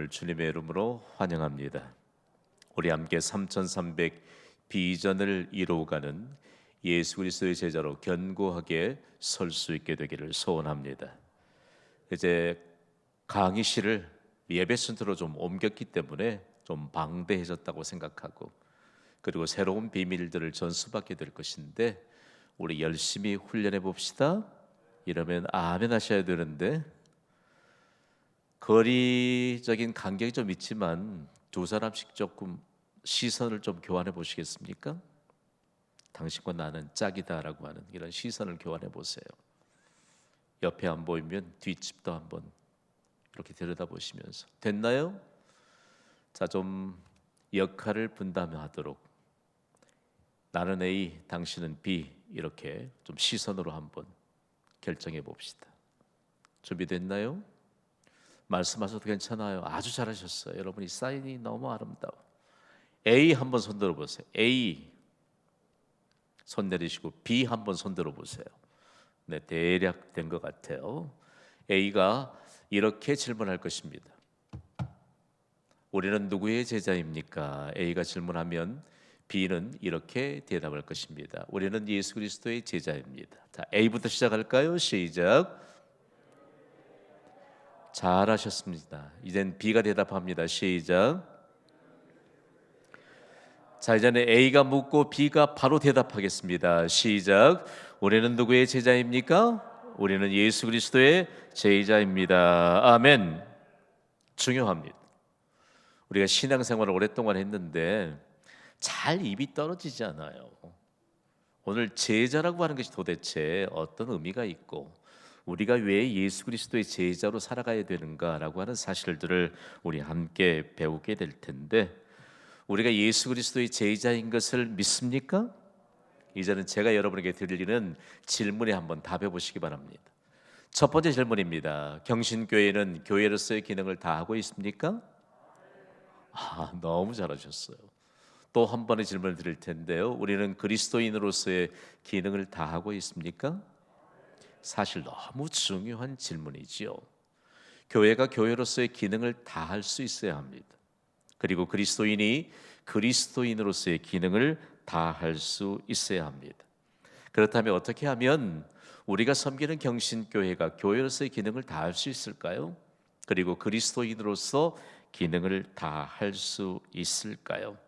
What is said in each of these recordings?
여러분을 주님의 이름으로 환영합니다. 우리 함께 3300 비전을 이루어가는 예수 그리스도의 제자로 견고하게 설 수 있게 되기를 소원합니다. 이제 강의실을 예배 센터로 좀 옮겼기 때문에 좀 방대해졌다고 생각하고, 그리고 새로운 비밀들을 전수받게 될 것인데 우리 열심히 훈련해 봅시다. 이러면 아멘 하셔야 되는데, 거리적인 간격이 좀 있지만 두 사람씩 조금 시선을 좀 교환해 보시겠습니까? 당신과 나는 짝이다라고 하는 이런 시선을 교환해 보세요. 옆에 안 보이면 뒷집도 한번 이렇게 들여다보시면서, 됐나요? 자, 좀 역할을 분담하도록, 나는 A, 당신은 B, 이렇게 좀 시선으로 한번 결정해 봅시다. 준비됐나요? 말씀하셔도 괜찮아요. 아주 잘하셨어요. 여러분이 사인이 너무 아름다워. A 한번 손 들어보세요. A 손 내리시고 B 한번 손 들어보세요. 네, 대략 된 것 같아요. A가 이렇게 질문할 것입니다. 우리는 누구의 제자입니까? A가 질문하면 B는 이렇게 대답할 것입니다. 우리는 예수 그리스도의 제자입니다. 자, A부터 시작할까요? 시작. 잘하셨습니다. 이젠 B가 대답합니다. 시작. 자, 이제는 A가 묻고 B가 바로 대답하겠습니다. 시작. 우리는 누구의 제자입니까? 우리는 예수 그리스도의 제자입니다. 아멘. 중요합니다. 우리가 신앙생활을 오랫동안 했는데 잘 입이 떨어지지 않아요. 오늘 제자라고 하는 것이 도대체 어떤 의미가 있고, 우리가 왜 예수 그리스도의 제자로 살아가야 되는가라고 하는 사실들을 우리 함께 배우게 될 텐데, 우리가 예수 그리스도의 제자인 것을 믿습니까? 이제는 제가 여러분에게 드리는 질문에 한번 답해 보시기 바랍니다. 첫 번째 질문입니다. 경신교회는 교회로서의 기능을 다하고 있습니까? 너무 잘하셨어요. 또 한 번의 질문을 드릴 텐데요. 우리는 그리스도인으로서의 기능을 다하고 있습니까? 사실 너무 중요한 질문이지요. 교회가 교회로서의 기능을 다할 수 있어야 합니다. 그리고 그리스도인이 그리스도인으로서의 기능을 다할 수 있어야 합니다. 그렇다면 어떻게 하면 우리가 섬기는 경신교회가 교회로서의 기능을 다할 수 있을까요? 그리고 그리스도인으로서 기능을 다할 수 있을까요?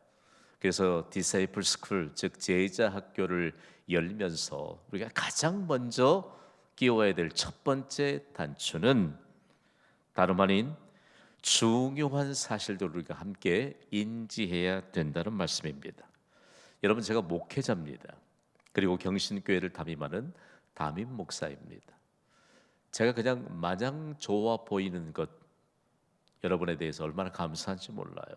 그래서 디사이플 스쿨, 즉 제자 학교를 열면서 우리가 가장 먼저 끼워야 될 첫 번째 단추는 다름 아닌 중요한 사실들을 우리가 함께 인지해야 된다는 말씀입니다. 여러분, 제가 목회자입니다. 그리고 경신교회를 담임하는 담임 목사입니다. 제가 그냥 마냥 좋아 보이는 것, 여러분에 대해서 얼마나 감사한지 몰라요.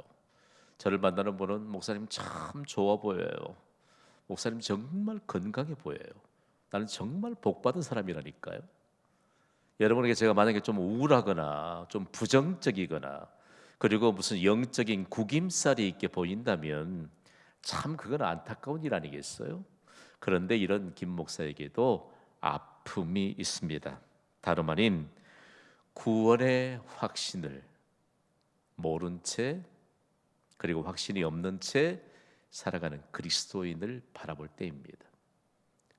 저를 만나는 분은 목사님 참 좋아 보여요. 목사님 정말 건강해 보여요. 나는 정말 복받은 사람이라니까요. 여러분에게 제가 만약에 좀 우울하거나 좀 부정적이거나 그리고 무슨 영적인 구김살이 있게 보인다면 참 그건 안타까운 일 아니겠어요? 그런데 이런 김 목사에게도 아픔이 있습니다. 다름 아닌 구원의 확신을 모른 채, 그리고 확신이 없는 채 살아가는 그리스도인을 바라볼 때입니다.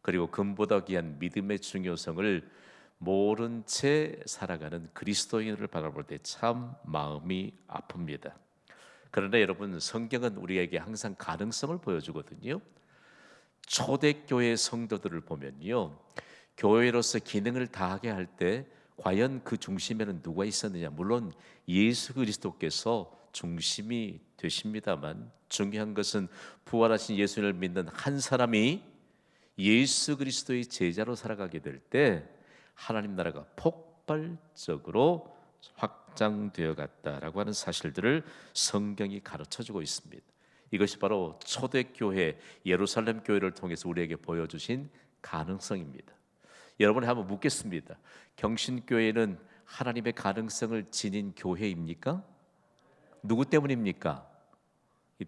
그리고 금보다 귀한 믿음의 중요성을 모른 채 살아가는 그리스도인을 바라볼 때 참 마음이 아픕니다. 그러나 여러분, 성경은 우리에게 항상 가능성을 보여주거든요. 초대교회 성도들을 보면요, 교회로서 기능을 다하게 할 때 과연 그 중심에는 누가 있었느냐? 물론 예수 그리스도께서 중심이 되십니다만, 중요한 것은 부활하신 예수를 믿는 한 사람이 예수 그리스도의 제자로 살아가게 될 때 하나님 나라가 폭발적으로 확장되어 갔다라고 하는 사실들을 성경이 가르쳐주고 있습니다. 이것이 바로 초대교회 예루살렘 교회를 통해서 우리에게 보여주신 가능성입니다. 여러분이 한번 묻겠습니다. 경신교회는 하나님의 가능성을 지닌 교회입니까? 누구 때문입니까?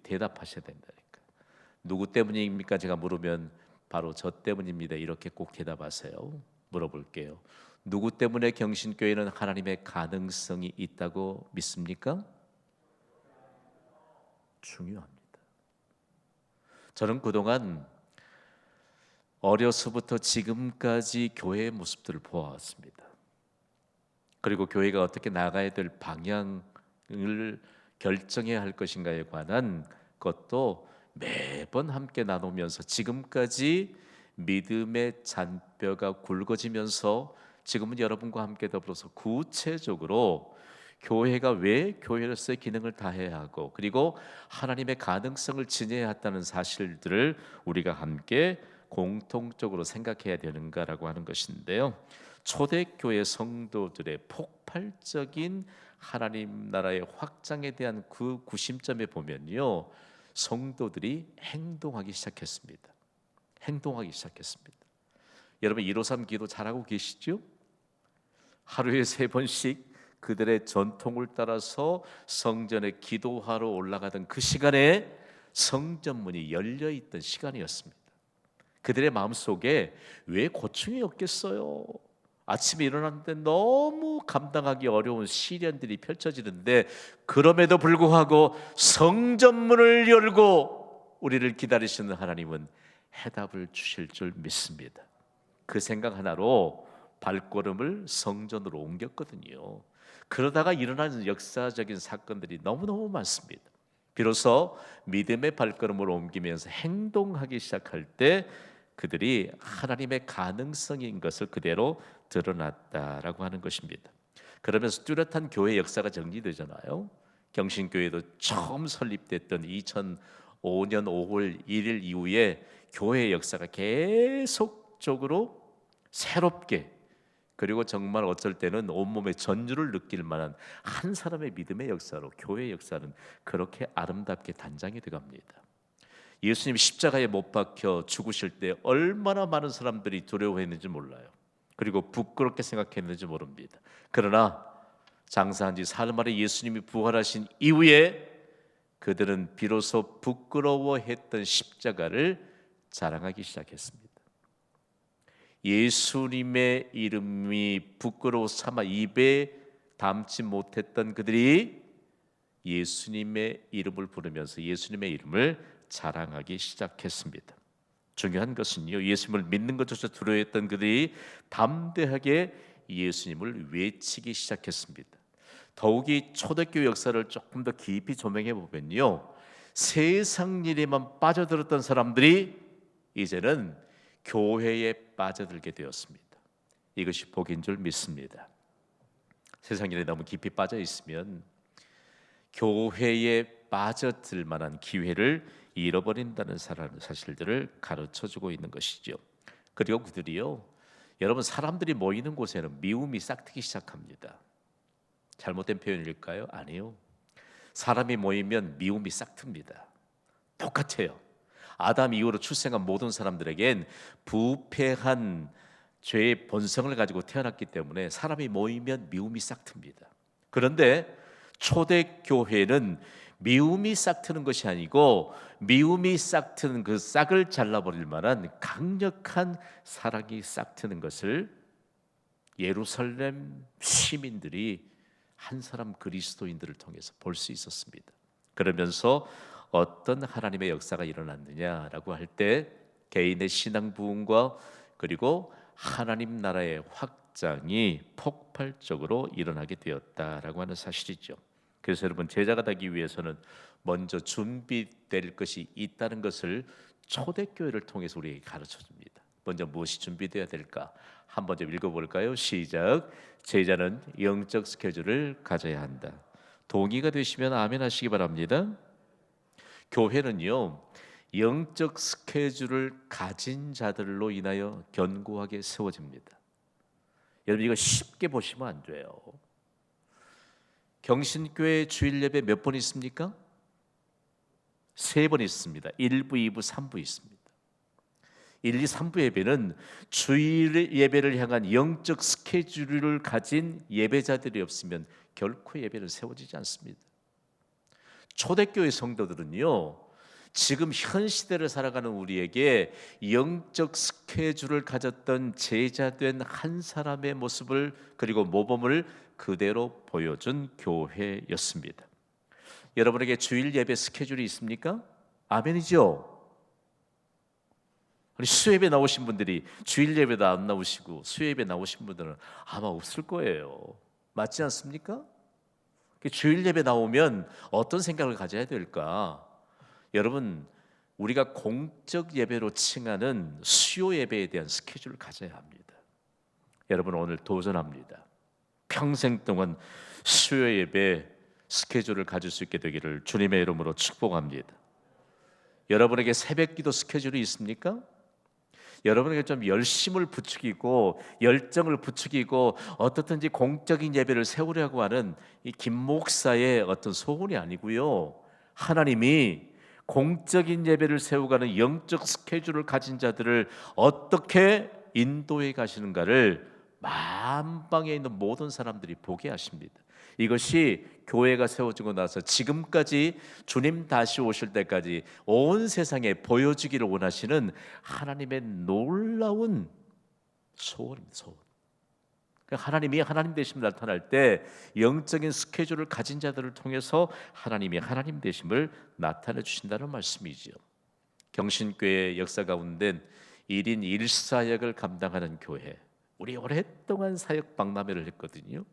대답하셔야 된다니까. 누구 때문입니까? 제가 물으면 바로 저 때문입니다. 이렇게 꼭 대답하세요. 물어볼게요. 누구 때문에 경신교회는 하나님의 가능성이 있다고 믿습니까? 중요합니다. 저는 그동안 어려서부터 지금까지 교회의 모습들을 보아왔습니다. 그리고 교회가 어떻게 나가야 될 방향을 결정해야 할 것인가에 관한 것도 매번 함께 나누면서 지금까지 믿음의 잔뼈가 굵어지면서 지금은 여러분과 함께 더불어서 구체적으로 교회가 왜 교회로서의 기능을 다해야 하고 그리고 하나님의 가능성을 지녀야 한다는 사실들을 우리가 함께 공통적으로 생각해야 되는가라고 하는 것인데요. 초대교회 성도들의 폭발적인 하나님 나라의 확장에 대한 그 구심점에 보면요, 성도들이 행동하기 시작했습니다. 행동하기 시작했습니다. 여러분 153 기도 잘하고 계시죠? 하루에 3번씩 그들의 전통을 따라서 성전에 기도하러 올라가던 그 시간에 성전문이 열려 있던 시간이었습니다. 그들의 마음속에 왜 고충이 없겠어요? 아침에 일어났는데 너무 감당하기 어려운 시련들이 펼쳐지는데 그럼에도 불구하고 성전문을 열고 우리를 기다리시는 하나님은 해답을 주실 줄 믿습니다. 그 생각 하나로 발걸음을 성전으로 옮겼거든요. 그러다가 일어나는 역사적인 사건들이 너무너무 많습니다. 비로소 믿음의 발걸음을 옮기면서 행동하기 시작할 때 그들이 하나님의 가능성인 것을 그대로 드러났다라고 하는 것입니다. 그러면서 뚜렷한 교회 역사가 정리되잖아요. 경신교회도 처음 설립됐던 2005년 5월 1일 이후에 교회의 역사가 계속적으로 새롭게 그리고 정말 어쩔 때는 온몸의 전율을 느낄 만한 한 사람의 믿음의 역사로 교회의 역사는 그렇게 아름답게 단장이 되갑니다. 예수님 십자가에 못 박혀 죽으실 때 얼마나 많은 사람들이 두려워했는지 몰라요. 그리고 부끄럽게 생각했는지 모릅니다. 그러나 장사한 지 사흘 만에 예수님이 부활하신 이후에 그들은 비로소 부끄러워했던 십자가를 자랑하기 시작했습니다. 예수님의 이름이 부끄러워 삼아 입에 담지 못했던 그들이 예수님의 이름을 부르면서 예수님의 이름을 자랑하기 시작했습니다. 중요한 것은요, 예수님을 믿는 것조차 두려워했던 그들이 담대하게 예수님을 외치기 시작했습니다. 더욱이 초대교회 역사를 조금 더 깊이 조명해 보면요, 세상 일에만 빠져들었던 사람들이 이제는 교회에 빠져들게 되었습니다. 이것이 복인 줄 믿습니다. 세상 일에 너무 깊이 빠져 있으면 교회에 빠져들 만한 기회를 잃어버린다는 사실들을 가르쳐주고 있는 것이죠. 그리고 그들이요, 여러분 사람들이 모이는 곳에는 미움이 싹트기 시작합니다. 잘못된 표현일까요? 아니요. 사람이 모이면 미움이 싹틉니다. 똑같아요. 아담 이후로 출생한 모든 사람들에겐 부패한 죄의 본성을 가지고 태어났기 때문에 사람이 모이면 미움이 싹틉니다. 그런데 초대교회는 미움이 싹트는 것이 아니고 미움이 싹트는 그 싹을 잘라버릴 만한 강력한 사랑이 싹트는 것을 예루살렘 시민들이 한 사람 그리스도인들을 통해서 볼 수 있었습니다. 그러면서 어떤 하나님의 역사가 일어났느냐라고 할 때 개인의 신앙 부흥과 그리고 하나님 나라의 확장이 폭발적으로 일어나게 되었다라고 하는 사실이죠. 그래서 여러분 제자가 되기 위해서는 먼저 준비될 것이 있다는 것을 초대교회를 통해서 우리에게 가르쳐 줍니다. 먼저 무엇이 준비되어야 될까? 한번 좀 읽어볼까요? 시작. 제자는 영적 스케줄을 가져야 한다. 동의가 되시면 아멘 하시기 바랍니다. 교회는요, 영적 스케줄을 가진 자들로 인하여 견고하게 세워집니다. 여러분 이거 쉽게 보시면 안 돼요. 경신교회 주일 예배 몇 번 있습니까? 3번 있습니다. 1부, 2부, 3부 있습니다. 1, 2, 3부 예배는 주일 예배를 향한 영적 스케줄을 가진 예배자들이 없으면 결코 예배는 세워지지 않습니다. 초대교회 성도들은요, 지금 현 시대를 살아가는 우리에게 영적 스케줄을 가졌던 제자된 한 사람의 모습을 그리고 모범을 그대로 보여준 교회였습니다. 여러분에게 주일 예배 스케줄이 있습니까? 아멘이죠. 아니, 수요예배 나오신 분들이 주일 예배도 안 나오시고 수요예배 나오신 분들은 아마 없을 거예요. 맞지 않습니까? 주일 예배 나오면 어떤 생각을 가져야 될까? 여러분, 우리가 공적 예배로 칭하는 수요 예배에 대한 스케줄을 가져야 합니다. 여러분, 오늘 도전합니다. 평생 동안 수요 예배 스케줄을 가질 수 있게 되기를 주님의 이름으로 축복합니다. 여러분에게 새벽기도 스케줄이 있습니까? 여러분에게 좀 열심을 부추기고 열정을 부추기고 어떻든지 공적인 예배를 세우려고 하는 이 김 목사의 어떤 소원이 아니고요. 하나님이 공적인 예배를 세우가는 영적 스케줄을 가진 자들을 어떻게 인도해 가시는가를 만방에 있는 모든 사람들이 보게 하십니다. 이것이 교회가 세워지고 나서 지금까지 주님 다시 오실 때까지 온 세상에 보여주기를 원하시는 하나님의 놀라운 소원입니다. 소원. 하나님이 하나님 되심을 나타날 때 영적인 스케줄을 가진 자들을 통해서 하나님이 하나님 되심을 나타내 주신다는 말씀이지요. 경신교회 역사 가운데 1인 1사역을 감당하는 교회, 우리 오랫동안 사역 박람회를 했거든요.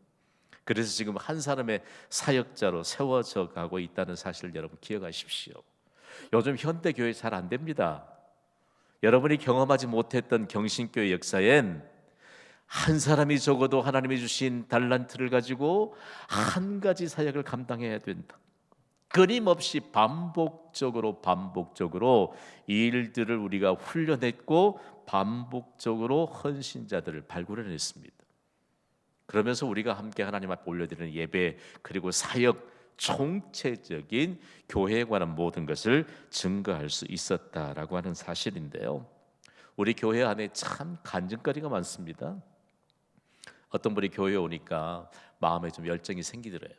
그래서 지금 한 사람의 사역자로 세워져 가고 있다는 사실을 여러분 기억하십시오. 요즘 현대 교회 잘 안 됩니다. 여러분이 경험하지 못했던 경신교회 역사엔 한 사람이 적어도 하나님이 주신 달란트를 가지고 한 가지 사역을 감당해야 된다. 끊임없이 반복적으로 이 일들을 우리가 훈련했고 반복적으로 헌신자들을 발굴해냈습니다. 그러면서 우리가 함께 하나님 앞에 올려드리는 예배 그리고 사역 총체적인 교회에 관한 모든 것을 증거할 수 있었다라고 하는 사실인데요. 우리 교회 안에 참 간증거리가 많습니다. 어떤 분이 교회에 오니까 마음에 좀 열정이 생기더래요.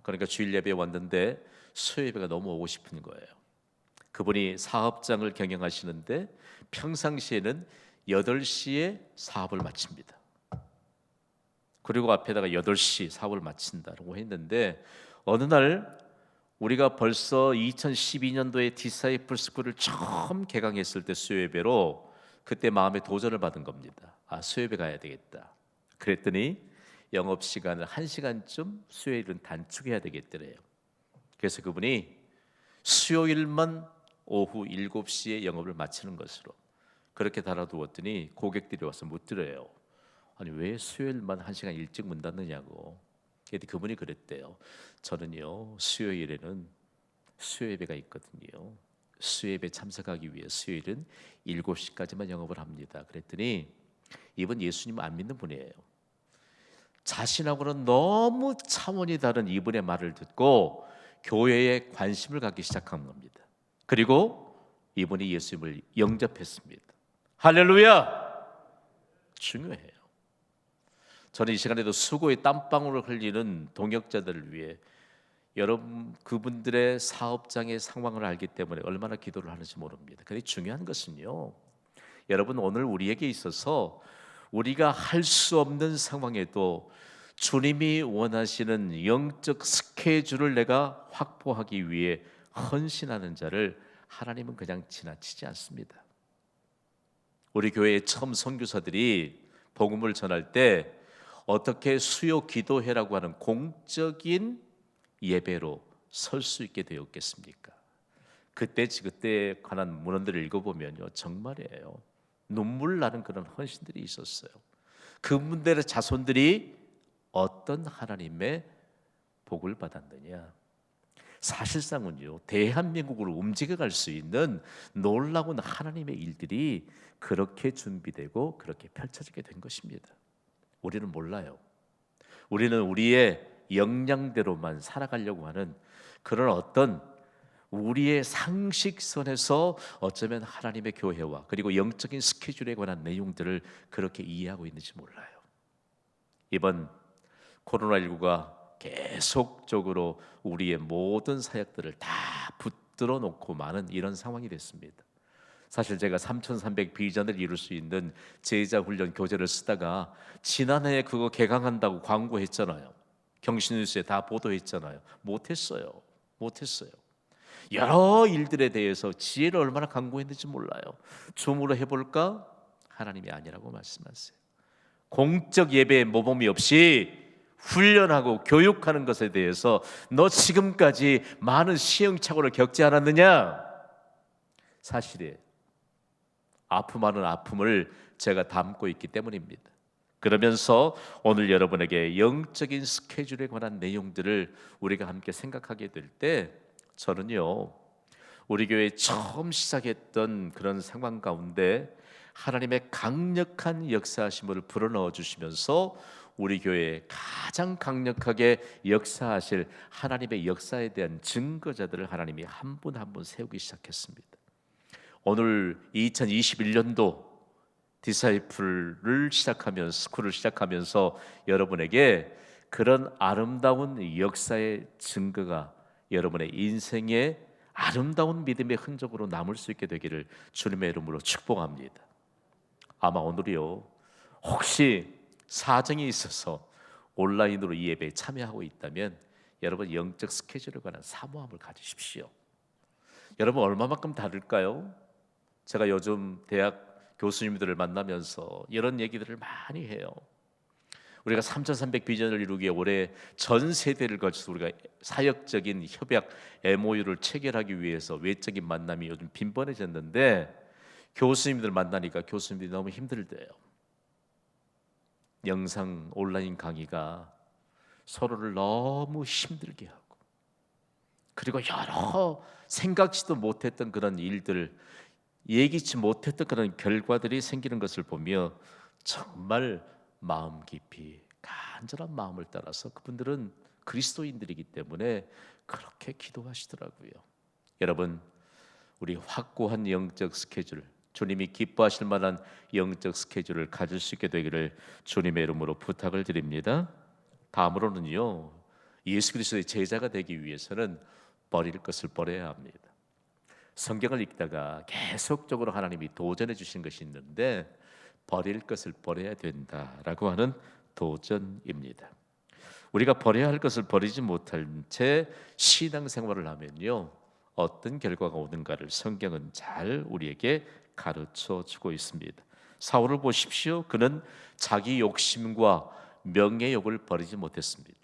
그러니까 주일 예배에 왔는데 수요 예배가 너무 오고 싶은 거예요. 그분이 사업장을 경영하시는데 평상시에는 8시에 사업을 마칩니다. 그리고 앞에다가 8시 사업을 마친다고 했는데 어느 날 우리가 벌써 2012년도에 디사이플 스쿨을 처음 개강했을 때 수요 예배로 그때 마음에 도전을 받은 겁니다. 아, 수요 예배 가야 되겠다. 그랬더니 영업 시간을 1시간쯤 수요일은 단축해야 되겠더래요. 그래서 그분이 수요일만 오후 7시에 영업을 마치는 것으로 그렇게 달아두었더니 고객들이 와서 묻더래요. 아니 왜 수요일만 1시간 일찍 문 닫느냐고. 그랬더니 그분이 그랬대요. 저는요 수요일에는 수요 예배가 있거든요. 수요 예배 참석하기 위해 수요일은 7시까지만 영업을 합니다. 그랬더니 이분 예수님 안 믿는 분이에요. 자신하고는 너무 차원이 다른 이분의 말을 듣고 교회에 관심을 갖기 시작한 겁니다. 그리고 이분이 예수님을 영접했습니다. 할렐루야! 중요해요. 저는 이 시간에도 수고의 땀방울을 흘리는 동역자들을 위해 여러분 그분들의 사업장의 상황을 알기 때문에 얼마나 기도를 하는지 모릅니다. 그런데 중요한 것은요. 여러분 오늘 우리에게 있어서 우리가 할 수 없는 상황에도 주님이 원하시는 영적 스케줄을 내가 확보하기 위해 헌신하는 자를 하나님은 그냥 지나치지 않습니다. 우리 교회의 처음 선교사들이 복음을 전할 때 어떻게 수요 기도회라고 하는 공적인 예배로 설 수 있게 되었겠습니까? 그때에 관한 문헌들을 읽어보면요 정말이에요. 눈물 나는 그런 헌신들이 있었어요. 그분들의 자손들이 어떤 하나님의 복을 받았느냐? 사실상은요 대한민국으로 움직여갈 수 있는 놀라운 하나님의 일들이 그렇게 준비되고 그렇게 펼쳐지게 된 것입니다. 우리는 몰라요. 우리는 우리의 역량대로만 살아가려고 하는 그런 어떤 우리의 상식선에서 어쩌면 하나님의 교회와 그리고 영적인 스케줄에 관한 내용들을 그렇게 이해하고 있는지 몰라요. 이번 코로나19가 계속적으로 우리의 모든 사역들을 다 붙들어 놓고 많은 이런 상황이 됐습니다. 사실 제가 3,300 비전을 이룰 수 있는 제자 훈련 교재를 쓰다가 지난해에 그거 개강한다고 광고했잖아요. 경신뉴스에 다 보도했잖아요. 못했어요. 못했어요. 여러 일들에 대해서 지혜를 얼마나 강구했는지 몰라요. 줌으로 해볼까? 하나님이 아니라고 말씀하세요. 공적 예배에 모범이 없이 훈련하고 교육하는 것에 대해서 너 지금까지 많은 시행착오를 겪지 않았느냐? 사실이에요. 아픔하는 아픔을 제가 담고 있기 때문입니다. 그러면서 오늘 여러분에게 영적인 스케줄에 관한 내용들을 우리가 함께 생각하게 될 때 저는요, 우리 교회 처음 시작했던 그런 상황 가운데 하나님의 강력한 역사하심을 불어넣어 주시면서 우리 교회에 가장 강력하게 역사하실 하나님의 역사에 대한 증거자들을 하나님이 한 분 한 분 세우기 시작했습니다. 오늘 2021년도 디사이플을 시작하면서 스쿨을 시작하면서 여러분에게 그런 아름다운 역사의 증거가 여러분의 인생에 아름다운 믿음의 흔적으로 남을 수 있게 되기를 주님의 이름으로 축복합니다. 아마 오늘이요, 혹시 사정이 있어서 온라인으로 이 예배에 참여하고 있다면 여러분 영적 스케줄에 관한 사모함을 가지십시오. 여러분 얼마만큼 다를까요? 제가 요즘 대학 교수님들을 만나면서 이런 얘기들을 많이 해요. 우리가 3,300 비전을 이루기에 올해 전 세대를 거쳐서 우리가 사역적인 협약 MOU를 체결하기 위해서 외적인 만남이 요즘 빈번해졌는데 교수님들 만나니까 교수님들이 너무 힘들대요. 영상 온라인 강의가 서로를 너무 힘들게 하고, 그리고 여러 생각지도 못했던 그런 일들, 예기치 못했던 그런 결과들이 생기는 것을 보며 정말 마음 깊이 간절한 마음을 따라서 그분들은 그리스도인들이기 때문에 그렇게 기도하시더라고요. 여러분, 우리 확고한 영적 스케줄, 주님이 기뻐하실 만한 영적 스케줄을 가질 수 있게 되기를 주님의 이름으로 부탁을 드립니다. 다음으로는요, 예수 그리스도의 제자가 되기 위해서는 버릴 것을 버려야 합니다. 성경을 읽다가 계속적으로 하나님이 도전해 주신 것이 있는데 버릴 것을 버려야 된다라고 하는 도전입니다. 우리가 버려야 할 것을 버리지 못한 채 신앙생활을 하면요, 어떤 결과가 오는가를 성경은 잘 우리에게 가르쳐 주고 있습니다. 사울을 보십시오. 그는 자기 욕심과 명예욕을 버리지 못했습니다.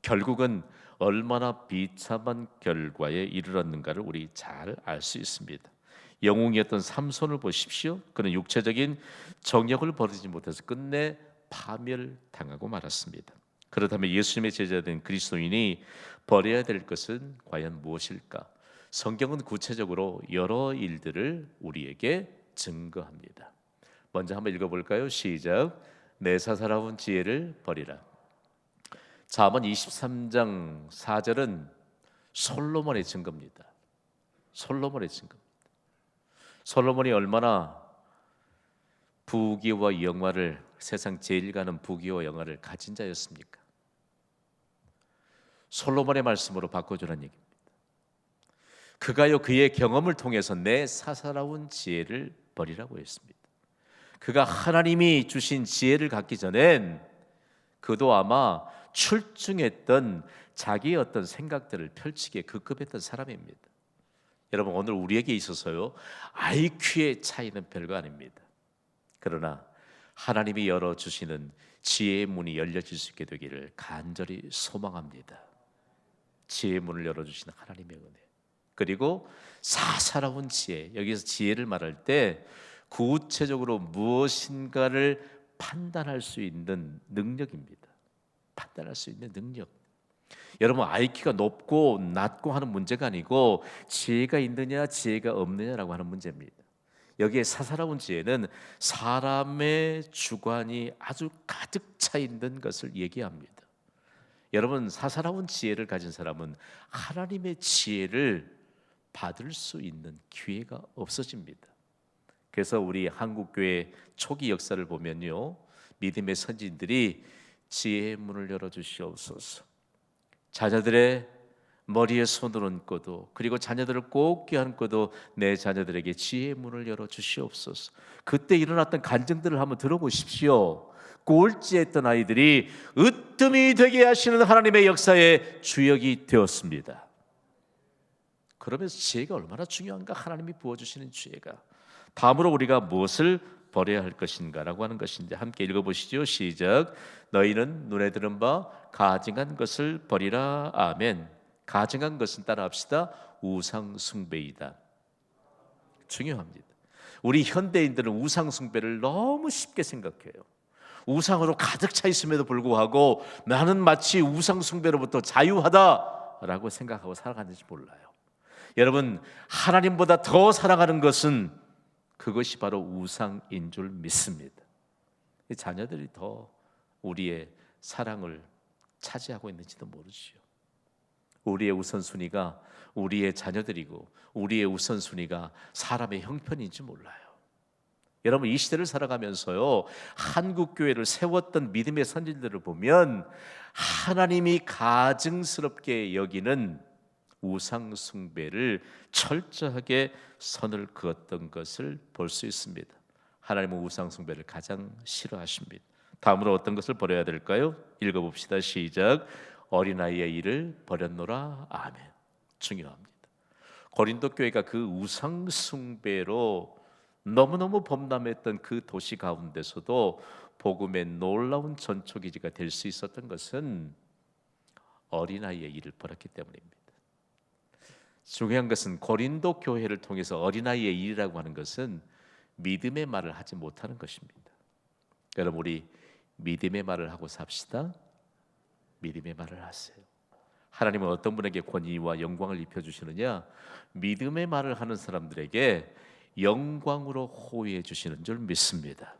결국은 얼마나 비참한 결과에 이르렀는가를 우리 잘 알 수 있습니다. 영웅이었던 삼손을 보십시오. 그는 육체적인 정욕을 버리지 못해서 끝내 파멸당하고 말았습니다. 그렇다면 예수님의 제자된 그리스도인이 버려야 될 것은 과연 무엇일까? 성경은 구체적으로 여러 일들을 우리에게 증거합니다. 먼저 한번 읽어볼까요? 시작. 내 사사로운 지혜를 버리라. 잠언 23장 4절은 솔로몬의 증거입니다. 솔로몬의 증거입니다. 솔로몬이 얼마나 부귀와 영화를, 세상 제일 가는 부귀와 영화를 가진 자였습니까? 솔로몬의 말씀으로 바꿔주라는 얘기입니다. 그가요, 그의 경험을 통해서 내 사사로운 지혜를 버리라고 했습니다. 그가 하나님이 주신 지혜를 갖기 전엔 그도 아마 출중했던 자기의 어떤 생각들을 펼치기에 급급했던 사람입니다. 여러분, 오늘 우리에게 있어서요, IQ의 차이는 별거 아닙니다. 그러나 하나님이 열어주시는 지혜의 문이 열려질 수 있게 되기를 간절히 소망합니다. 지혜의 문을 열어주시는 하나님의 은혜, 그리고 사사로운 지혜, 여기서 지혜를 말할 때 구체적으로 무엇인가를 판단할 수 있는 능력입니다. 판단할 수 있는 능력. 여러분, IQ가 높고 낮고 하는 문제가 아니고 지혜가 있느냐 지혜가 없느냐라고 하는 문제입니다. 여기에 사사로운 지혜는 사람의 주관이 아주 가득 차 있는 것을 얘기합니다. 여러분, 사사로운 지혜를 가진 사람은 하나님의 지혜를 받을 수 있는 기회가 없어집니다. 그래서 우리 한국교회 초기 역사를 보면요, 믿음의 선진들이 지혜의 문을 열어주시옵소서, 자녀들의 머리에 손을 얹고도, 그리고 자녀들을 꼭 껴안고도 내 자녀들에게 지혜의 문을 열어주시옵소서. 그때 일어났던 간증들을 한번 들어보십시오. 꼴찌했던 아이들이 으뜸이 되게 하시는 하나님의 역사의 주역이 되었습니다. 그러면서 지혜가 얼마나 중요한가, 하나님이 부어주시는 지혜가. 다음으로 우리가 무엇을 버려야 할 것인가라고 하는 것인데, 함께 읽어보시죠. 시작. 너희는 눈에 들은 바 가증한 것을 버리라. 아멘. 가증한 것은 따라합시다. 우상 숭배이다. 중요합니다. 우리 현대인들은 우상 숭배를 너무 쉽게 생각해요. 우상으로 가득 차 있음에도 불구하고 나는 마치 우상 숭배로부터 자유하다라고 생각하고 살아가는지 몰라요. 여러분, 하나님보다 더 사랑하는 것은 그것이 바로 우상인 줄 믿습니다. 자녀들이 더 우리의 사랑을 차지하고 있는지도 모르지요. 우리의 우선순위가 우리의 자녀들이고 우리의 우선순위가 사람의 형편인지 몰라요. 여러분, 이 시대를 살아가면서요, 한국 교회를 세웠던 믿음의 선진들을 보면 하나님이 가증스럽게 여기는 우상 숭배를 철저하게 선을 그었던 것을 볼 수 있습니다. 하나님은 우상 숭배를 가장 싫어하십니다. 다음으로 어떤 것을 버려야 될까요? 읽어봅시다. 시작. 어린아이의 일을 버렸노라. 아멘. 중요합니다. 고린도 교회가 그 우상 숭배로 너무너무 범람했던 그 도시 가운데서도 복음의 놀라운 전초기지가 될 수 있었던 것은 어린아이의 일을 버렸기 때문입니다. 중요한 것은 고린도 교회를 통해서 어린아이의 일이라고 하는 것은 믿음의 말을 하지 못하는 것입니다. 여러분, 우리 믿음의 말을 하고 삽시다. 믿음의 말을 하세요. 하나님은 어떤 분에게 권위와 영광을 입혀주시느냐? 믿음의 말을 하는 사람들에게 영광으로 호위해 주시는 줄 믿습니다.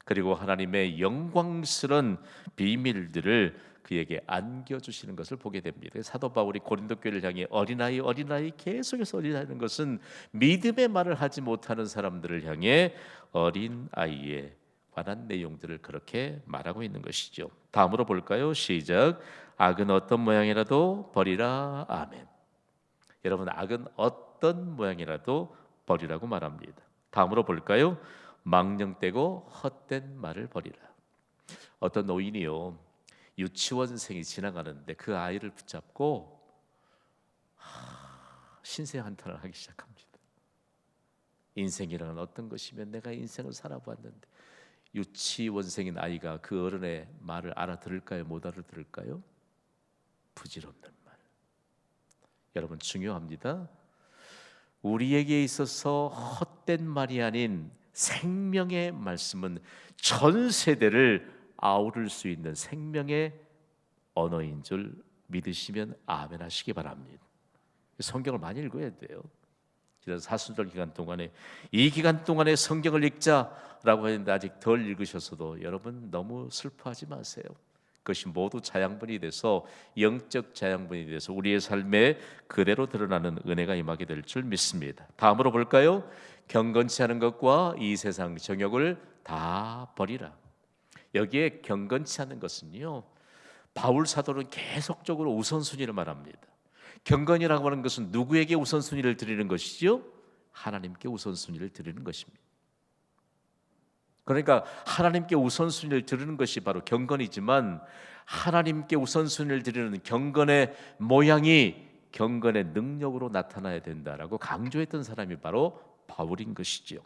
그리고 하나님의 영광스러운 비밀들을 그에게 안겨주시는 것을 보게 됩니다. 사도 바울이 고린도 교회를 향해 어린아이 계속해서 어린아이는 것은 믿음의 말을 하지 못하는 사람들을 향해 어린아이에 관한 내용들을 그렇게 말하고 있는 것이죠. 다음으로 볼까요? 시작. 악은 어떤 모양이라도 버리라. 아멘. 여러분, 악은 어떤 모양이라도 버리라고 말합니다. 다음으로 볼까요? 망령되고 헛된 말을 버리라. 어떤 노인이요, 유치원생이 지나가는데 그 아이를 붙잡고 신세 한탄을 하기 시작합니다. 인생이라는 어떤 것이면 내가 인생을 살아봤는데, 유치원생인 아이가 그 어른의 말을 알아들을까요? 못 알아들을까요? 부질없는 말. 여러분, 중요합니다. 우리에게 있어서 헛된 말이 아닌 생명의 말씀은 전 세대를 아우를 수 있는 생명의 언어인 줄 믿으시면 아멘 하시기 바랍니다. 성경을 많이 읽어야 돼요. 지난 사순절 기간 동안에, 이 기간 동안에 성경을 읽자라고 했는데 아직 덜 읽으셨어도 여러분 너무 슬퍼하지 마세요. 그것이 모두 자양분이 돼서, 영적 자양분이 돼서 우리의 삶에 그대로 드러나는 은혜가 임하게 될 줄 믿습니다. 다음으로 볼까요? 경건치 않은 것과 이 세상 정욕을 다 버리라. 여기에 경건치 않은 것은요, 바울 사도는 계속적으로 우선순위를 말합니다. 경건이라고 하는 것은 누구에게 우선순위를 드리는 것이죠? 하나님께 우선순위를 드리는 것입니다. 그러니까 하나님께 우선순위를 드리는 것이 바로 경건이지만, 하나님께 우선순위를 드리는 경건의 모양이 경건의 능력으로 나타나야 된다라고 강조했던 사람이 바로 바울인 것이지요.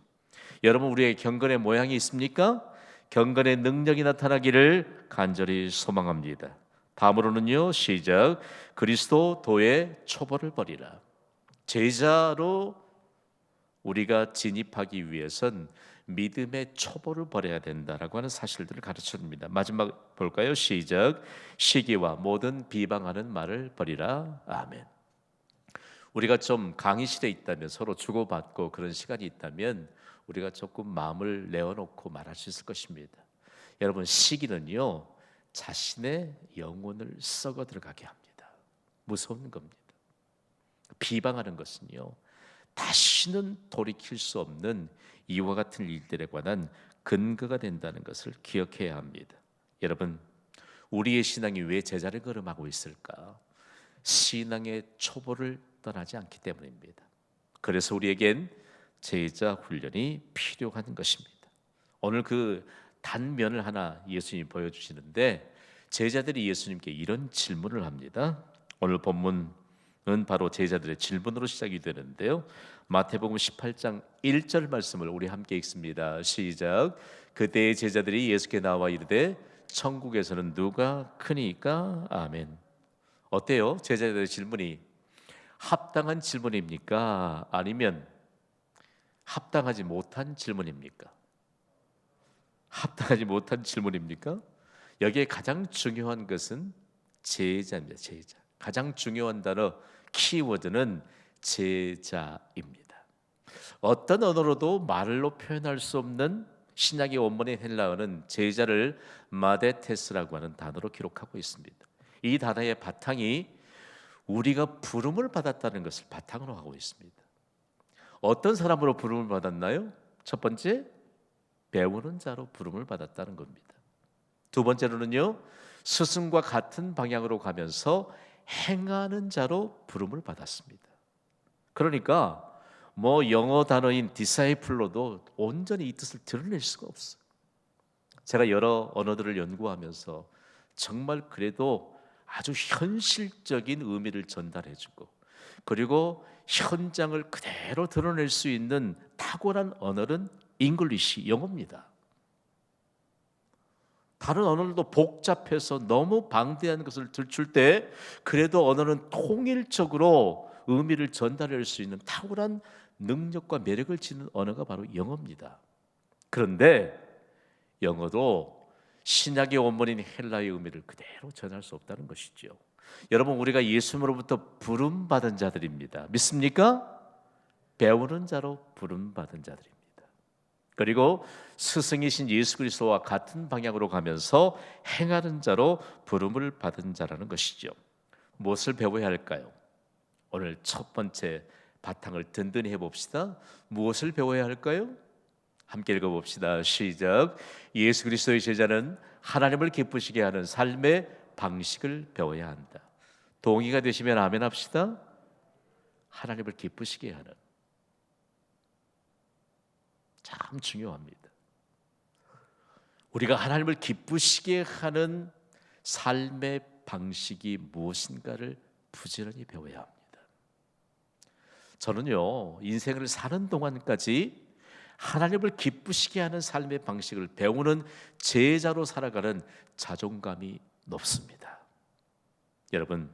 여러분, 우리의 경건의 모양이 있습니까? 경건의 능력이 나타나기를 간절히 소망합니다. 다음으로는요, 시작. 그리스도 도의 초벌을 버리라. 제자로 우리가 진입하기 위해선 믿음의 초보를 버려야 된다라고 하는 사실들을 가르쳐줍니다. 마지막 볼까요? 시작. 시기와 모든 비방하는 말을 버리라. 아멘. 우리가 좀 강의실에 있다면, 서로 주고받고 그런 시간이 있다면 우리가 조금 마음을 내어놓고 말할 수 있을 것입니다. 여러분, 시기는요, 자신의 영혼을 썩어 들어가게 합니다. 무서운 겁니다. 비방하는 것은요, 다시는 돌이킬 수 없는 이와 같은 일들에 관한 근거가 된다는 것을 기억해야 합니다. 여러분, 우리의 신앙이 왜 제자를 걸음하고 있을까? 신앙의 초보를 떠나지 않기 때문입니다. 그래서 우리에겐 제자 훈련이 필요한 것입니다. 오늘 그 단면을 하나 예수님이 보여주시는데, 제자들이 예수님께 이런 질문을 합니다. 오늘 본문 바로 제자들의 질문으로 시작이 되는데요. 마태복음 18장 1절 말씀을 우리 함께 읽습니다. 시작. 그때의 제자들이 예수께 나와 이르되 천국에서는 누가 크니까? 아멘. 어때요? 제자들의 질문이 합당한 질문입니까? 아니면 합당하지 못한 질문입니까? 합당하지 못한 질문입니까? 여기에 가장 중요한 것은 제자입니다. 제자. 가장 중요한 단어, 키워드는 제자입니다. 어떤 언어로도 말로 표현할 수 없는 신약의 원문의 헬라어는 제자를 마데테스라고 하는 단어로 기록하고 있습니다. 이 단어의 바탕이 우리가 부름을 받았다는 것을 바탕으로 하고 있습니다. 어떤 사람으로 부름을 받았나요? 첫 번째, 배우는 자로 부름을 받았다는 겁니다. 두 번째로는요, 스승과 같은 방향으로 가면서 행하는 자로 부름을 받았습니다. 그러니까 영어 단어인 disciple로도 온전히 이 뜻을 드러낼 수가 없어요. 제가 여러 언어들을 연구하면서 정말 그래도 아주 현실적인 의미를 전달해주고 그리고 현장을 그대로 드러낼 수 있는 탁월한 언어는 잉글리시, 영어입니다. 다른 언어들도 복잡해서 너무 방대한 것을 들출 때 그래도 언어는 통일적으로 의미를 전달할 수 있는 탁월한 능력과 매력을 지닌 언어가 바로 영어입니다. 그런데 영어도 신약의 원문인 헬라의 의미를 그대로 전할 수 없다는 것이죠. 여러분, 우리가 예수님으로부터 부름받은 자들입니다. 믿습니까? 배우는 자로 부름받은 자들입니다. 그리고 스승이신 예수 그리스도와 같은 방향으로 가면서 행하는 자로 부름을 받은 자라는 것이죠. 무엇을 배워야 할까요? 오늘 첫 번째 바탕을 든든히 해봅시다. 무엇을 배워야 할까요? 함께 읽어봅시다. 시작. 예수 그리스도의 제자는 하나님을 기쁘시게 하는 삶의 방식을 배워야 한다. 동의가 되시면 아멘 합시다. 하나님을 기쁘시게 하는, 참 중요합니다. 우리가 하나님을 기쁘시게 하는 삶의 방식이 무엇인가를 부지런히 배워야 합니다. 저는요, 인생을 사는 동안까지 하나님을 기쁘시게 하는 삶의 방식을 배우는 제자로 살아가는 자존감이 높습니다. 여러분,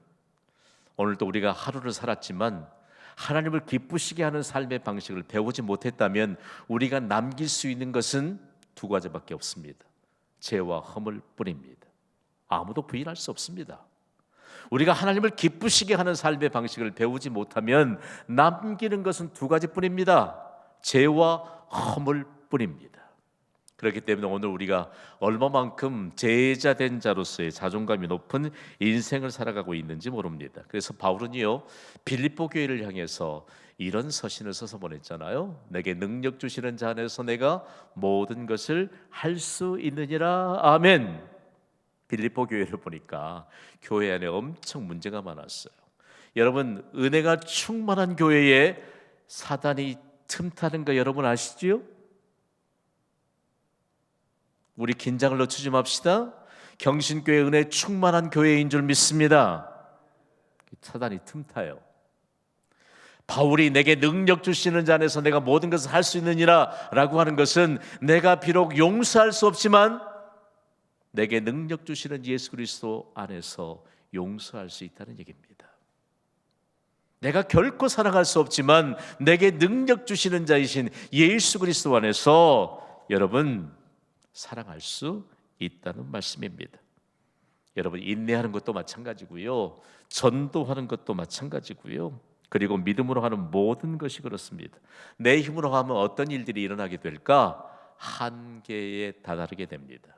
오늘도 우리가 하루를 살았지만 하나님을 기쁘시게 하는 삶의 방식을 배우지 못했다면 우리가 남길 수 있는 것은 두 가지밖에 없습니다. 죄와 허물 뿐입니다. 아무도 부인할 수 없습니다. 우리가 하나님을 기쁘시게 하는 삶의 방식을 배우지 못하면 남기는 것은 두 가지뿐입니다. 죄와 허물 뿐입니다. 그렇기 때문에 오늘 우리가 얼마만큼 제자된 자로서의 자존감이 높은 인생을 살아가고 있는지 모릅니다. 그래서 바울은요, 빌립보 교회를 향해서 이런 서신을 써서 보냈잖아요. 내게 능력 주시는 자 안에서 내가 모든 것을 할 수 있느니라. 아멘. 빌립보 교회를 보니까 교회 안에 엄청 문제가 많았어요. 여러분, 은혜가 충만한 교회에 사단이 틈타는 거 여러분 아시지요? 우리 긴장을 늦추지 맙시다. 경신교회 은혜 충만한 교회인 줄 믿습니다. 사단이 틈타요. 바울이 내게 능력 주시는 자 안에서 내가 모든 것을 할 수 있느니라 라고 하는 것은 내가 비록 용서할 수 없지만 내게 능력 주시는 예수 그리스도 안에서 용서할 수 있다는 얘기입니다. 내가 결코 사랑할 수 없지만 내게 능력 주시는 자이신 예수 그리스도 안에서 여러분 사랑할 수 있다는 말씀입니다. 여러분, 인내하는 것도 마찬가지고요, 전도하는 것도 마찬가지고요, 그리고 믿음으로 하는 모든 것이 그렇습니다. 내 힘으로 하면 어떤 일들이 일어나게 될까? 한계에 다다르게 됩니다.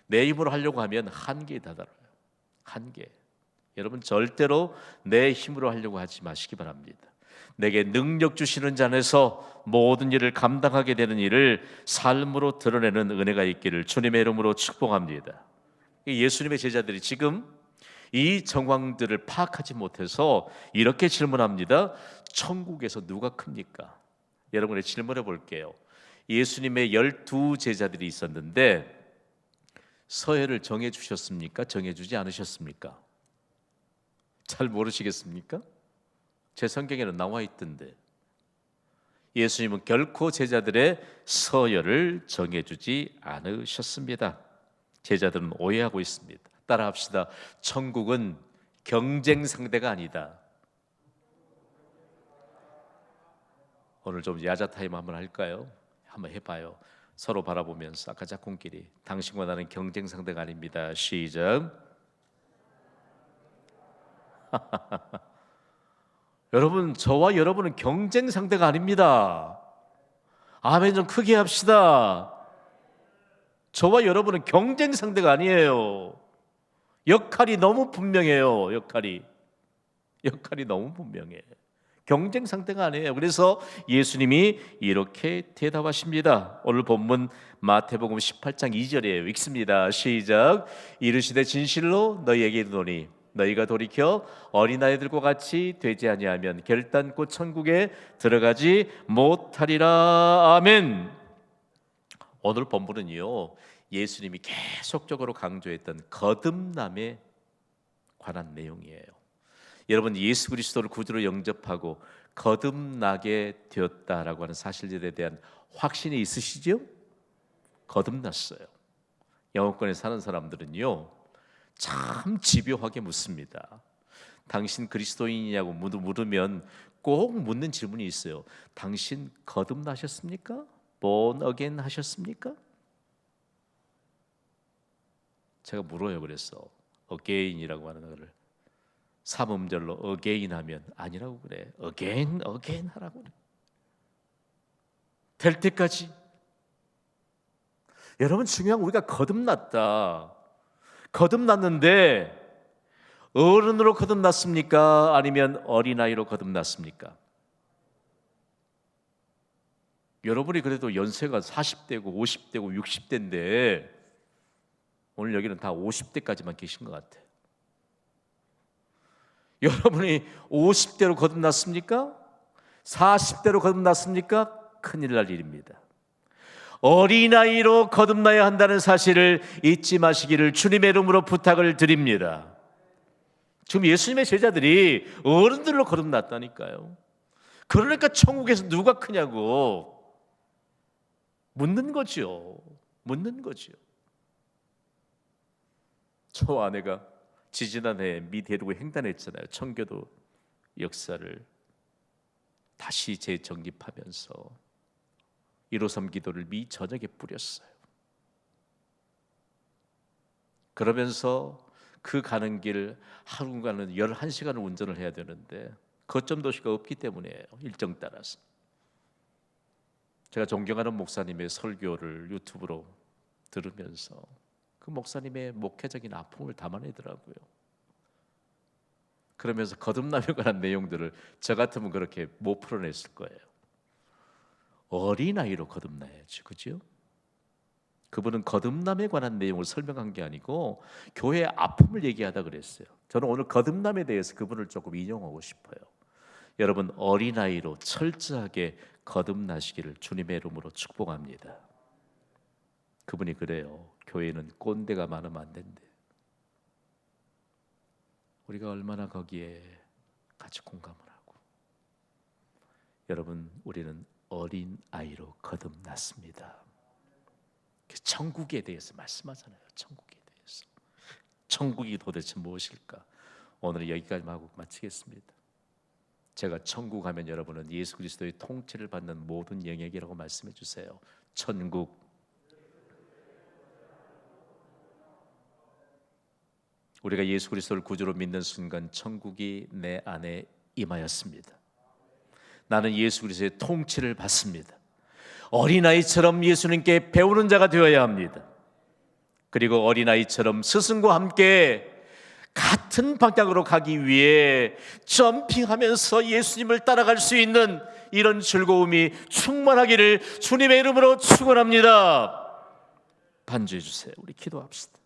내 힘으로 하려고 하면 한계에 다다라요. 한계. 여러분, 절대로 내 힘으로 하려고 하지 마시기 바랍니다. 내게 능력 주시는 자 안에서 모든 일을 감당하게 되는 일을 삶으로 드러내는 은혜가 있기를 주님의 이름으로 축복합니다. 예수님의 제자들이 지금 이 정황들을 파악하지 못해서 이렇게 질문합니다. 천국에서 누가 큽니까? 여러분의 질문해 볼게요. 예수님의 12 제자들이 있었는데 서해를 정해 주셨습니까? 정해 주지 않으셨습니까? 잘 모르시겠습니까? 제 성경에는 나와 있던데 예수님은 결코 제자들의 서열을 정해주지 않으셨습니다. 제자들은 오해하고 있습니다. 따라합시다. 천국은 경쟁 상대가 아니다. 오늘 좀 야자 타임 한번 할까요? 한번 해봐요. 서로 바라보면서 아까 짝꿍끼리 당신과 나는 경쟁 상대가 아닙니다. 시작. 여러분, 저와 여러분은 경쟁 상대가 아닙니다. 아멘 좀 크게 합시다. 저와 여러분은 경쟁 상대가 아니에요. 역할이 너무 분명해요. 역할이 너무 분명해. 경쟁 상대가 아니에요. 그래서 예수님이 이렇게 대답하십니다. 오늘 본문 마태복음 18장 2절이에요. 읽습니다. 시작. 이르시되 진실로 너희에게 이르노니 너희가 돌이켜 어린아이들과 같이 되지 아니하면 결단코 천국에 들어가지 못하리라. 아멘. 오늘 본문은요, 예수님이 계속적으로 강조했던 거듭남에 관한 내용이에요. 여러분, 예수 그리스도를 구주로 영접하고 거듭나게 되었다라고 하는 사실들에 대한 확신이 있으시죠? 거듭났어요. 영어권에 사는 사람들은요, 참 집요하게 묻습니다. 당신 그리스도인이냐고 물으면 꼭 묻는 질문이 있어요. 당신 거듭나셨습니까? born again 하셨습니까? 제가 물어요. 그래서 again이라고 하는 거를 삼음절로 again 하면 아니라고 그래. again 하라고 그래. 될 때까지. 여러분, 중요한 건 우리가 거듭났다. 거듭났는데 어른으로 거듭났습니까? 아니면 어린아이로 거듭났습니까? 여러분이 그래도 연세가 40대고 50대고 60대인데 오늘 여기는 다 50대까지만 계신 것 같아요. 여러분이 50대로 거듭났습니까? 40대로 거듭났습니까? 큰일 날 일입니다. 어린아이로 거듭나야 한다는 사실을 잊지 마시기를 주님의 이름으로 부탁을 드립니다. 지금 예수님의 제자들이 어른들로 거듭났다니까요. 그러니까 천국에서 누가 크냐고 묻는 거죠. 저 아내가 지지난해 미 대륙을 횡단했잖아요. 청교도 역사를 다시 재정립하면서 153 기도를 미 전역에 뿌렸어요. 그러면서 그 가는 길 하루간은 11시간을 운전을 해야 되는데 거점 도시가 없기 때문이에요. 일정 따라서. 제가 존경하는 목사님의 설교를 유튜브로 들으면서 그 목사님의 목회적인 아픔을 담아내더라고요. 그러면서 거듭남에 관한 내용들을 저 같으면 그렇게 못 풀어냈을 거예요. 어린아이로 거듭나야지, 그죠? 그분은 거듭남에 관한 내용을 설명한 게 아니고 교회의 아픔을 얘기하다 그랬어요. 저는 오늘 거듭남에 대해서 그분을 조금 인용하고 싶어요. 여러분, 어린아이로 철저하게 거듭나시기를 주님의 이름으로 축복합니다. 그분이 그래요. 교회는 꼰대가 많으면 안 된대. 우리가 얼마나 거기에 같이 공감을 하고. 여러분, 우리는 어린아이로 거듭났습니다. 천국에 대해서 말씀하잖아요. 천국에 대해서. 천국이 도대체 무엇일까? 오늘은 여기까지만 하고 마치겠습니다. 제가 천국 하면 여러분은 예수 그리스도의 통치를 받는 모든 영역이라고 말씀해 주세요. 천국. 우리가 예수 그리스도를 구주로 믿는 순간 천국이 내 안에 임하였습니다. 나는 예수 그리스도의 통치를 받습니다. 어린아이처럼 예수님께 배우는 자가 되어야 합니다. 그리고 어린아이처럼 스승과 함께 같은 방향으로 가기 위해 점핑하면서 예수님을 따라갈 수 있는 이런 즐거움이 충만하기를 주님의 이름으로 축원합니다. 반주해 주세요. 우리 기도합시다.